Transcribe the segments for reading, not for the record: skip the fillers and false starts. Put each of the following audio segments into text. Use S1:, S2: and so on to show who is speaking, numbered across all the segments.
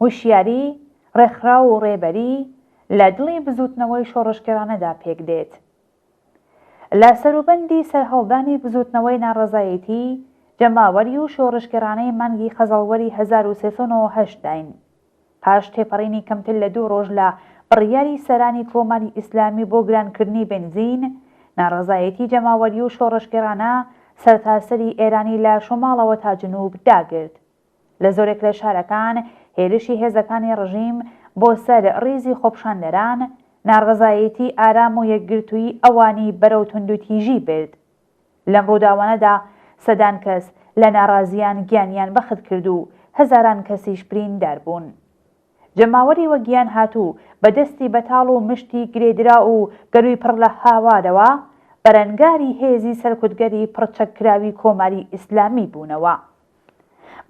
S1: وشیاری، ڕێکخراو و ڕێبەری لە دڵی بزوتنەوەی شۆڕشگەرانەدا پێک دێت. لە سەروبەندی سەرهەڵدانی بزوتنەوەی ناڕەزایەتی جەماوەری و شۆڕشگەرانەی مانگی خەزەڵوەری 1398 داین. پاش تێپەڕینی کەمتر لە 2 ڕۆژ لە بڕیاری سەرانی کۆماری ئیسلامی بۆ گرانکردنی بنزین، ناڕەزایەتی جەماوەری و شۆڕشگەرانە سەرتاسەری ئێرانی لە شۆماڵەوە تا جنوب داگرت. لە زۆرێک لە شارەکان هێرشی هێزەکانی ڕژیم بۆ سەر ڕیزی خۆپشاندەران، ناڕەزایەتی ئارام و یەکگرتووی ئەوانی بەرەو توندوتیژی برد. لەم ڕووداوانەدا سەدان کەس لە ناڕازیان گیانیان بەخت کرد و هەزاران کەسیش بریندار بوون. جەماوەری وەگیان هاتوو بەدەستی بەتاڵ و مشتی گرێدرا و گەروی پڕ لە هاوارەوە بەرەنگاری هێزی سەرکوتگەری پڕچەکراوی کۆماری ئیسلامی بوونەوە.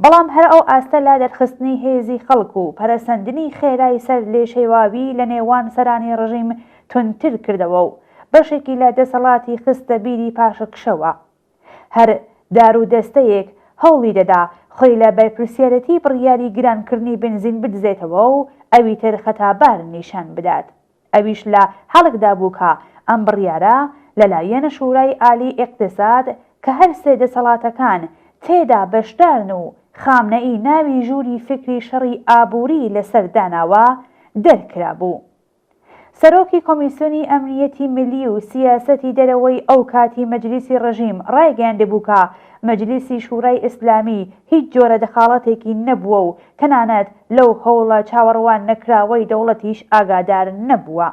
S1: بەڵام هەر ئەو ئاستە لا دەرخستنی هێزی خەڵک و پەرەسەندنی خێرای سەر لێشێواوی لە نێوان سەرانی ڕژیم تونتر کردەوە و بەشێکی لە دەسەڵاتی خستە بیری پاشەکشەوە. هەر دار و دەستەیەک هەوڵی دەدا خۆی لە بەرپرسیارەتی بڕیاری گرانکردنی بنزین بدزێتەوە و ئەوی تر خەتابار نیشان بدات. ئەویش لە هەڵکدا بوو کە ئەم بڕیارە لەلایەن شورای عالی ئیقتیساد کە هەر سێ دەسەڵاتەکان تێدا بەشدارن و خامنەئی ناوی ژووری فکری شەڕی ئابووری لەسەر داناوە دەرکرا بوو. سەرۆکی کۆمیسیۆنی ئەمنیەتی ملی و سیاسەتی دەرەوەی ئەو کاتی مەجلیسی ڕژیم ڕایگەیاندەبوو کە مەجلیسی شورای ئیسلامی هیچ جۆرە دەخاڵەتێکی نەبووە و تەنانەت لەو هەوڵە چاوەڕوان نەکراوەی دەوڵەتیش ئاگادار نەبووە.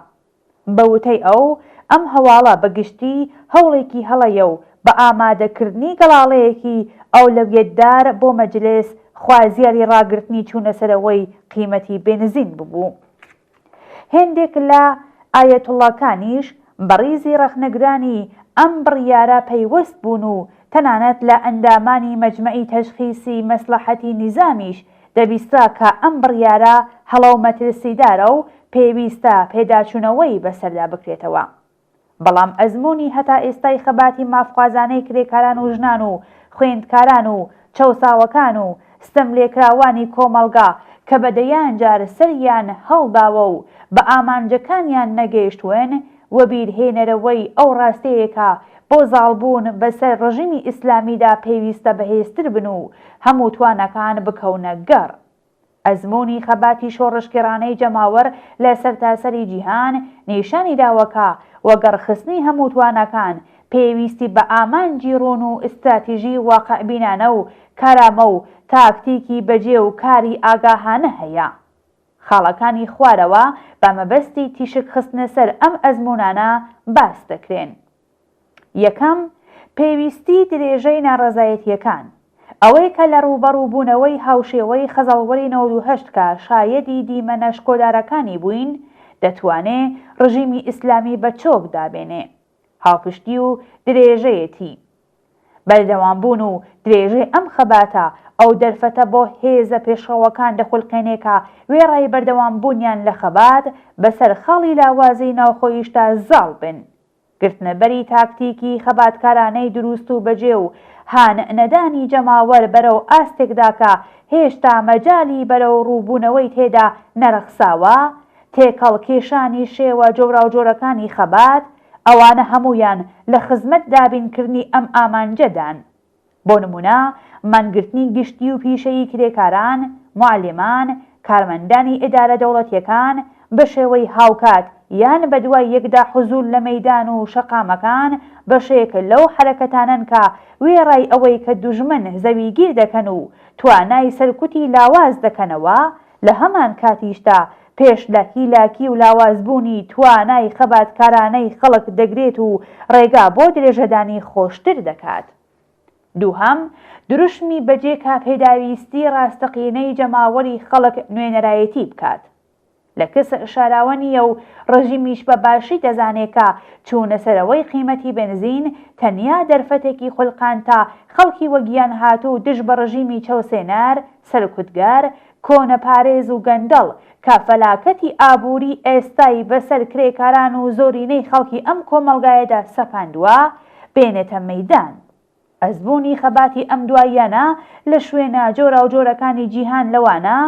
S1: بەوتەی ئەو ئەم هەواڵە بەگشتی هەوڵێکی هەڵەیە و بە ئامادەکردنی گەڵاڵەیەکی ئەولەویەتدار بۆ مەجلس خوازیاری ڕاگررتنی چوونەسەرەوەی قیمەتی بنزین ببوو. هێندێک لە ئایەتوڵڵاکانیش بەڕیزی ڕەخنەگرانی ئەم بڕیارە پەیوەست بوون و تەنانەت لە ئەندامانی مەجمەعی تەشخیصی مەسلەحەتی نیزامیش دەبیسترا کە ئەم بڕیارە هەڵەو مەترسیدارە و پێویستە پێداچوونەوەی بەسەردا بکرێتەوە. بەڵام ئەزمموی هەتا ئێستای خەباتی مافخوازانەی کرێکاران و ژنان و خوێندکاران و چەوساوەکان و ستەم لێکراوانی کۆمەڵگا کە بەدەیان جار سەریان هەڵداوە و بە ئامانجەکانیان نەگەیشتوێن وە بیرهێنەرەوەی ئەو ڕاستەیەکە بۆ زاڵبوون بەسەر ڕژیمی ئیسلامیدا پێویستە بەهێزتر بن و هەموو توانەکان بکەونە گەڕ. ئەزمموی خەباتی شۆڕشگەرانەی جەماوەر لە سەرتاسەری جیهان نیشانی داوەکە وەگەڕخستنی هەموو توانەکان پێویستی بە ئامانجی ڕۆن و ئستراتیژی واقعبینانە و کارامە و تاکتیکی بەجێ و کاری ئاگاهانە هەیە. خاڵەکانی خوارەوە بە مەبەستی تیشک خستنە سەر ئەم ئەزمموانە باس دەکرێن. یەکەم، پێویستی درێژەی ناڕەزایەتیەکان، ئەوەی کە لە ڕوبەڕووبوونەوەی هاوشێوەی خەزەڵوەری 98 کە شایەدی دیمەنە شکۆدارەکانی بووین دەتوانێت ڕژیمی ئیسلامی بە چۆک دابێنێ. هاوپشتی و درێژەیەتی، بەردەوامبوون و درێژەی ئەم خەباتە ئەو دەرفەتە بۆ هێزە پێشڕەوەکان دەخولکەنێکە وێڕای بەردەوامبوونیان لە خەبات بەسەر خاڵی لاوازەی ناوخۆیشتا زاڵ بن. گرتنەبەری تاکتیکی خەباتکارانەی دروست و بەجێ و هانەدانی جەماوەر بەرەو ئاستێکدا کە هێشتا مەجالی بەرەو ڕووبوونەوەی تێدا نەرەخساوە، تێکەڵکێشانی شێوە جۆراوجۆرەکانی خەبات، ئەوانە هەمویان لە خزمەت دابینکردنی ئەم ئامانجەدان. بۆ نمونە مانگرتنی گشتی و پیشەیی کرێکاران، معلمان، کارمەندانی ئیدارە دەوڵەتیەکان بە شێوەی هاوکات یان بە دوای یەکدا حوزول لە مەیدان و شەقامەکان بەشێک لەو حرەکەتانن کە وێڕای ئەوەی کە دوژمن زەویگیر دەکەن و توانای سەرکوتی لاواز دەکەنەوە، لە هەمان کاتیشدا پێش لە هیلاکی و لاوازبوونی توانای خەباتکارانەی خەڵک دەگرێت و ڕێگا بۆ درێژەدانی خۆشتر دەکات. دووهەم، دروشمی بەجێکا پێداویستی ڕاستەقینەی جەماوەری خەڵک نوێنەرایەتی بکات. لە کەس شاراوە نییە و ڕژیمیش بە باشی دەزانێت کە چوونەسەرەوەی قیمەتی بنزین تەنیا دەرفەتێکی خولقان تا خەڵکی وەگیان هاتوو دژ بە ڕژیمی چەوسێنار، سەرکوتگار، کۆنەپارێز و گەندەڵ کە فەلاکەتی ئابووری ئێستای بەسەر کرێکاران و زۆرینەی خەڵکی ئەم کۆمەڵگایەدا سەپاندووە بێنێتە مەیدان. ئەزمموی خەباتی ئەم دواییانە لە شوێنە جۆراوجۆرەکانی جیهان لەوانە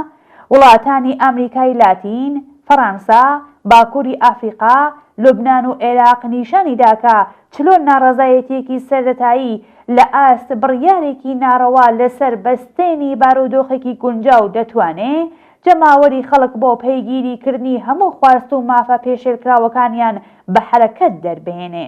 S1: وڵاتانی ئەمریکای لاتین، فەڕەنسا، باکووری ئافریقا، لوبنان و عێراق نیشانی داکە چلۆن ناڕەزایەتیەکی سەرەتایی لە ئاست بڕیارێکی ناڕەوا لەسەر بەستێنی بارودۆخێکی گونجاو دەتوانێت جەماوەری خەڵک بۆ پەیگیریکردنی هەموو خواست و مافە پێشێلکراوەکانیان بە حەرەکەت دەربهێنێ.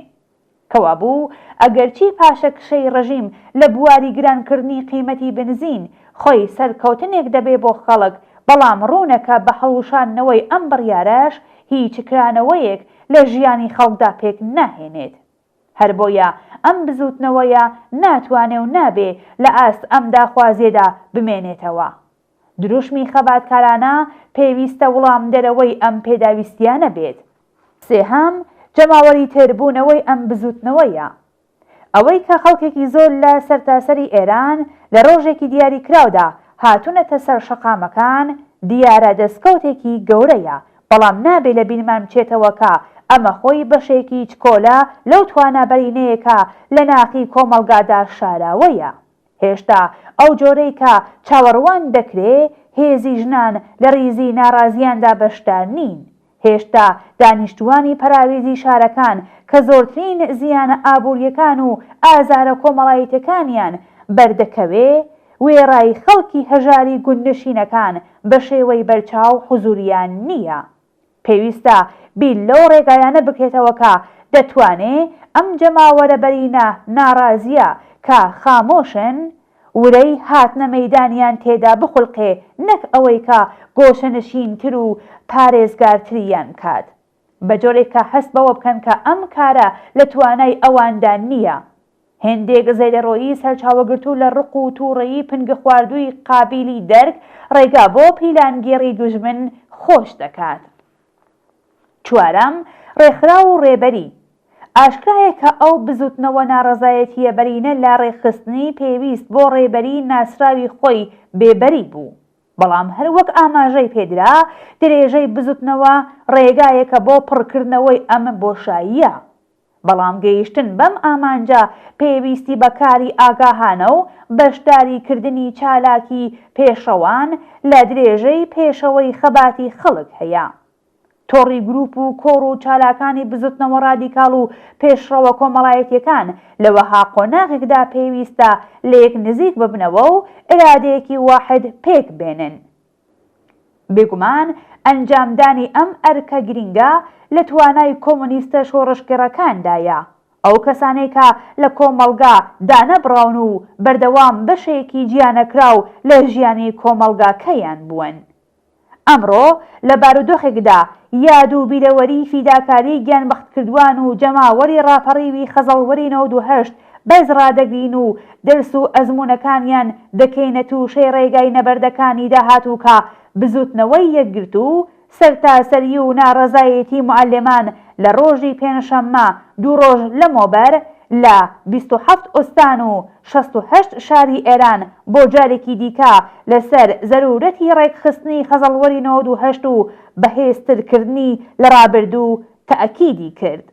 S1: کەوابوو ئەگەرچی پاشەکشەی ڕەژیم لە بواری گرانکردنی قیمەتی بنزین خۆی سەرکەوتنێک دەبێ بۆ خەڵک، بەڵام ڕوونەکە بە هەڵوشاندنەوەی ئەم بڕیارەش هیچ کرانەوەیەک لە ژیانی خەڵکدا پێک ناهێنێت. هەر بۆیە ئەم بزوتنەوەیە ناتوانێ و نابێ لە ئاست ئەم داخوازیێدا بمێنێتەوە. دروشمی خەباتکارانە پێویستە وەڵام دەرەوەی ئەم پێداویستیانە بێت. سێهەم، جەماوەری تێربوونەوەی ئەم بزوتنەوەیە. ئەوەی کە خەڵکێکی زۆر لە سەرتاسەری ئێران لە ڕۆژێکی دیاری کراودا هاتوونەتە سەر شەقامەکان دیارە دەستکەوتێکی گەورەیە، بەڵام نابێ لە بیرمان بچێتەوە کە ئەمە خۆی بەشێکی چکۆلە لەو توانابەرینەیەکە لە ناخی کۆمەڵگادا شاراوەیە. هێشتا ئەو جۆرەی کە چاوەڕوان دەکرێ هێزی ژنان لە ریزی ناڕازیاندا بەشدار نین. هێشتا دانیشتوانی پەراویزی شارەکان کە زۆرترین زیانە ئابوووریەکان و ئازارە کۆمەڵایەتەکانیان بەردەکەوێ وێڕای خەڵکی هەژاری گوندنشینەکان بە شێوەی بەرچاو حوزوریان نییە. پێویستە بیر لەو ڕێگایانە بکرێتەوە کە دەتوانێت ئەم جەماوەرە بەرینە ناڕازیە کە خامۆشن ورەی هاتنە مەیدانیان تێدا بخولقێ، نەک ئەوەی کە گۆشەنشینتر و پارێزگارتریان کات. بە جۆرێک کە هەست بەوە بکەن کە ئەم کارە لە توانای ئەواندا نییە. هێندێک زەیدەڕۆیی سەرچاوەگرتو لە ڕق و تووڕەیی پنگە خواردووی قابیلی دەرک ڕێگا بۆ پیلانگێڕی دوژمن خۆش دەکات. چوارەم، ڕێکخرا و ڕێبەری. ئاشکرایە کە ئەو بزوتنەوە ناڕەزایەتیە بەرینە لا ڕێکخستنی پێویست بۆ ڕێبەری ناسراوی خۆی بێبەری بوو، بەڵام هەر وەک ئاماژەی پێدرا درێژەی بزوتنەوە ڕێگایەکە بۆ پڕکردنەوەی ئەم بۆشاییە. بەڵام گەیشتن بەم ئامانجە پێویستی بەکاری ئاگاهانە و بەشداریکردنی چالاکی پێشەوان لە درێژەی پێشەوەی خەباتی خەڵک هەیە. تۆڕی گروپ و کۆڕ و چالاکانی بزوتنەوە ڕادیکاڵ و پێشڕەوە کۆمەڵایەتیەکان لەوەها قۆناغێکدا پێویستە لە یەک نزیک ببنەوە و ئێرادەیەکی واحد پێک بێنن. بێگومان ئەنجامدانی ئەم ئەرکە گرینگە لە توانای کۆمونیستە شۆڕشگەڕەکاندایە. ئەو کەسانەی کە لە کۆمەڵگا دانەبڕاون و بەردەوام بەشێکی گیانەکراو لە ژیانی کۆمەڵگاکەیان بوون. ئەمڕۆ لە بارودۆخێکدا یاد و بیرەوەری فیداکاری گیانبەختکردوان و جەماوەری ڕاپەڕیوی خەزەڵوەری 98 بەز ڕادەگرین و دەرس و ئەزمونەکانیان دەکەینە تووشەی ڕێگای نەبەردەکانی داهاتوو کە بزوتنەوەی یەکگرت و سەرتاسەری و ناڕەزایەتی معلێمان لە ڕۆژی پێنجشەممە 2 ڕۆژ لەمەوبەر لە 27 ئۆستان و 68 شاری ئێران بۆ جارێکی دیکە لەسەر زەرورەتی ڕێکخستنی خەزەڵوەری 98 و بەهێزترکردنی لە ڕابردوو تەئەکیدی کرد.